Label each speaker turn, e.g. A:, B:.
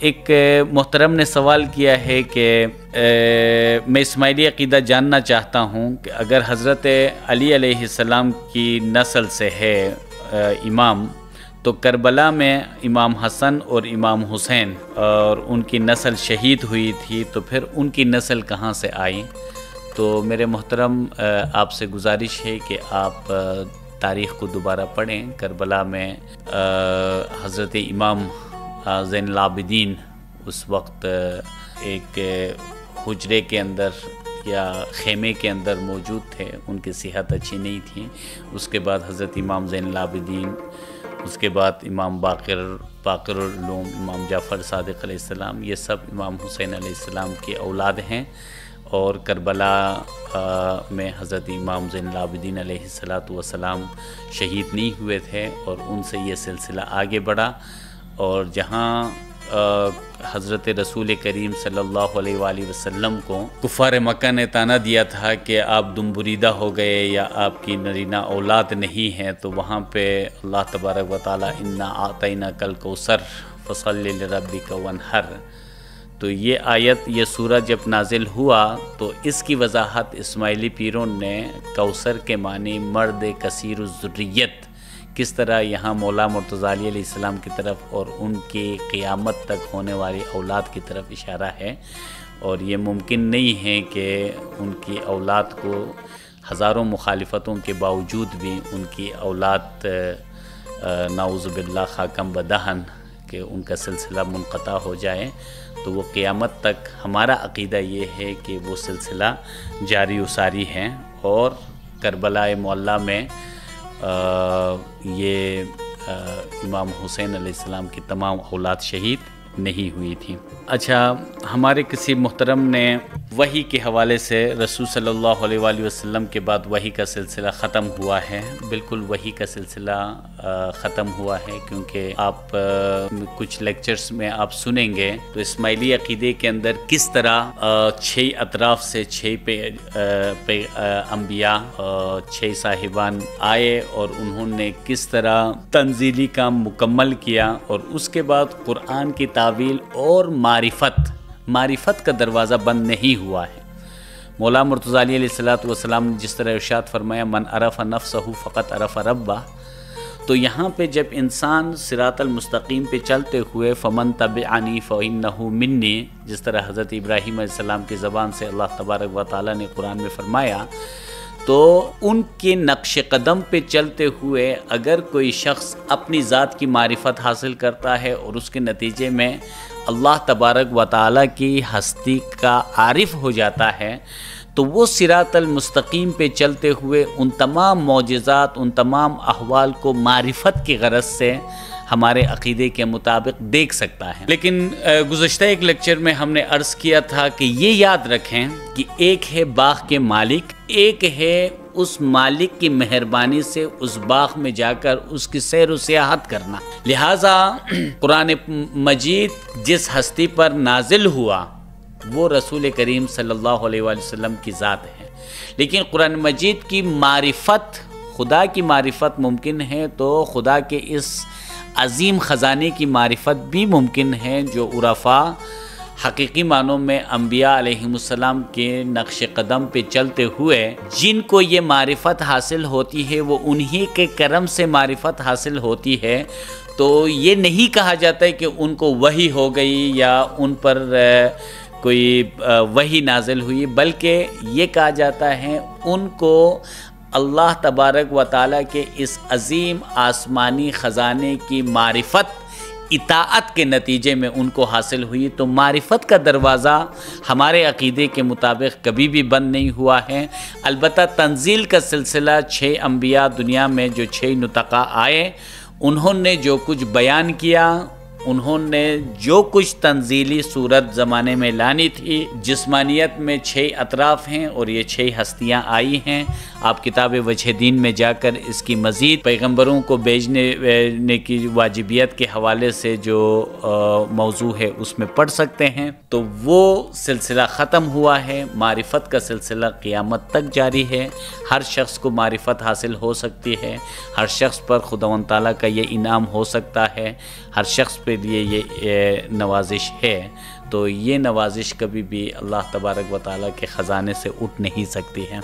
A: ایک محترم نے سوال کیا ہے کہ میں اسماعیلی عقیدہ جاننا چاہتا ہوں کہ اگر حضرت علی علیہ السلام کی نسل سے ہے امام، تو کربلا میں امام حسن اور امام حسین اور ان کی نسل شہید ہوئی تھی، تو پھر ان کی نسل کہاں سے آئی؟ تو میرے محترم آپ سے گزارش ہے کہ آپ تاریخ کو دوبارہ پڑھیں۔ کربلا میں حضرت امام زین العابدین اس وقت ایک حجرے کے اندر یا خیمے کے اندر موجود تھے، ان کی صحت اچھی نہیں تھی۔ اس کے بعد حضرت امام زین العابدین، اس کے بعد امام باقر العلوم، امام جعفر صادق علیہ السلام، یہ سب امام حسین علیہ السلام کی اولاد ہیں، اور کربلا میں حضرت امام زین العابدین علیہ السلام شہید نہیں ہوئے تھے، اور ان سے یہ سلسلہ آگے بڑھا، اور جہاں حضرت رسول کریم صلی اللہ علیہ وآلہ وسلم کو کفار مکہ نے طعنہ دیا تھا کہ آپ دم بریدہ ہو گئے یا آپ کی نرینہ اولاد نہیں ہیں، تو وہاں پہ اللہ تبارک و تعالی انا اعطیناک الکوثر فصلی لربک وانحر، تو یہ آیت، یہ سورہ جب نازل ہوا تو اس کی وضاحت اسماعیلی پیروں نے کوثر کے معنی مرد کثیر الذریت، کس طرح یہاں مولا مرتضی علی علیہ السلام کی طرف اور ان کی قیامت تک ہونے والی اولاد کی طرف اشارہ ہے، اور یہ ممکن نہیں ہے کہ ان کی اولاد کو ہزاروں مخالفتوں کے باوجود بھی ان کی اولاد نعوذ باللہ خاکم بدہن کہ ان کا سلسلہ منقطع ہو جائے، تو وہ قیامت تک ہمارا عقیدہ یہ ہے کہ وہ سلسلہ جاری و ساری ہے، اور کربلا معلیٰ میں یہ امام حسین علیہ السلام کی تمام اولاد شہید نہیں ہوئی تھی۔ اچھا، ہمارے کسی محترم نے وحی کے حوالے سے رسول صلی اللہ علیہ وآلہ وسلم کے بعد وحی کا سلسلہ ختم ہوا ہے۔ بالکل وحی کا سلسلہ ختم ہوا ہے، کیونکہ آپ کچھ لیکچرز میں آپ سنیں گے تو اسماعیلی عقیدے کے اندر کس طرح 6 اطراف سے 6 انبیاء 6 صاحبان آئے، اور انہوں نے کس طرح تنزیلی کام مکمل کیا، اور اس کے بعد قرآن کی تعویل اور معرفت کا دروازہ بند نہیں ہوا ہے۔ مولا مرتضی علیہ السلام نے جس طرح ارشاد فرمایا من عرف نفسہ فقط عرف ربہ، تو یہاں پہ جب انسان صراط المستقیم پہ چلتے ہوئے فمن تبعنی فإنہ منی، جس طرح حضرت ابراہیم علیہ السلام کی زبان سے اللہ تبارک و تعالی نے قرآن میں فرمایا، تو ان کے نقش قدم پہ چلتے ہوئے اگر کوئی شخص اپنی ذات کی معرفت حاصل کرتا ہے اور اس کے نتیجے میں اللہ تبارک و تعالی کی ہستی کا عارف ہو جاتا ہے، تو وہ صراط المستقیم پہ چلتے ہوئے ان تمام معجزات، ان تمام احوال کو معرفت کی غرض سے ہمارے عقیدے کے مطابق دیکھ سکتا ہے۔ لیکن گزشتہ ایک لیکچر میں ہم نے عرض کیا تھا کہ یہ یاد رکھیں کہ ایک ہے باغ کے مالک، ایک ہے اس مالک کی مہربانی سے اس باغ میں جا کر اس کی سیر و سیاحت کرنا۔ لہٰذا قرآن مجید جس ہستی پر نازل ہوا وہ رسول کریم صلی اللہ علیہ وآلہ وسلم کی ذات ہے، لیکن قرآن مجید کی معرفت، خدا کی معرفت ممکن ہے تو خدا کے اس عظیم خزانے کی معرفت بھی ممکن ہے جو عرفاء حقیقی معنوں میں انبیاء علیہ السلام کے نقش قدم پہ چلتے ہوئے جن کو یہ معرفت حاصل ہوتی ہے وہ انہی کے کرم سے معرفت حاصل ہوتی ہے۔ تو یہ نہیں کہا جاتا ہے کہ ان کو وحی ہو گئی یا ان پر کوئی وحی نازل ہوئی، بلکہ یہ کہا جاتا ہے ان کو اللہ تبارک و تعالیٰ کے اس عظیم آسمانی خزانے کی معرفت اطاعت کے نتیجے میں ان کو حاصل ہوئی۔ تو معرفت کا دروازہ ہمارے عقیدے کے مطابق کبھی بھی بند نہیں ہوا ہے، البتہ تنزیل کا سلسلہ 6 انبیاء دنیا میں جو 6 نطقاء آئے، انہوں نے جو کچھ بیان کیا، انہوں نے جو کچھ تنزیلی صورت زمانے میں لانی تھی، جسمانیت میں 6 اطراف ہیں اور یہ 6 ہستیاں آئی ہیں۔ آپ کتاب وجہ دین میں جا کر اس کی مزید پیغمبروں کو بھیجنے کی واجبیت کے حوالے سے جو موضوع ہے اس میں پڑھ سکتے ہیں۔ تو وہ سلسلہ ختم ہوا ہے، معرفت کا سلسلہ قیامت تک جاری ہے، ہر شخص کو معرفت حاصل ہو سکتی ہے، ہر شخص پر خداوند تعالیٰ کا یہ انعام ہو سکتا ہے، ہر شخص پہ لیے یہ نوازش ہے تو یہ نوازش کبھی بھی اللہ تبارک و تعالیٰ کے خزانے سے اٹھ نہیں سکتی ہے۔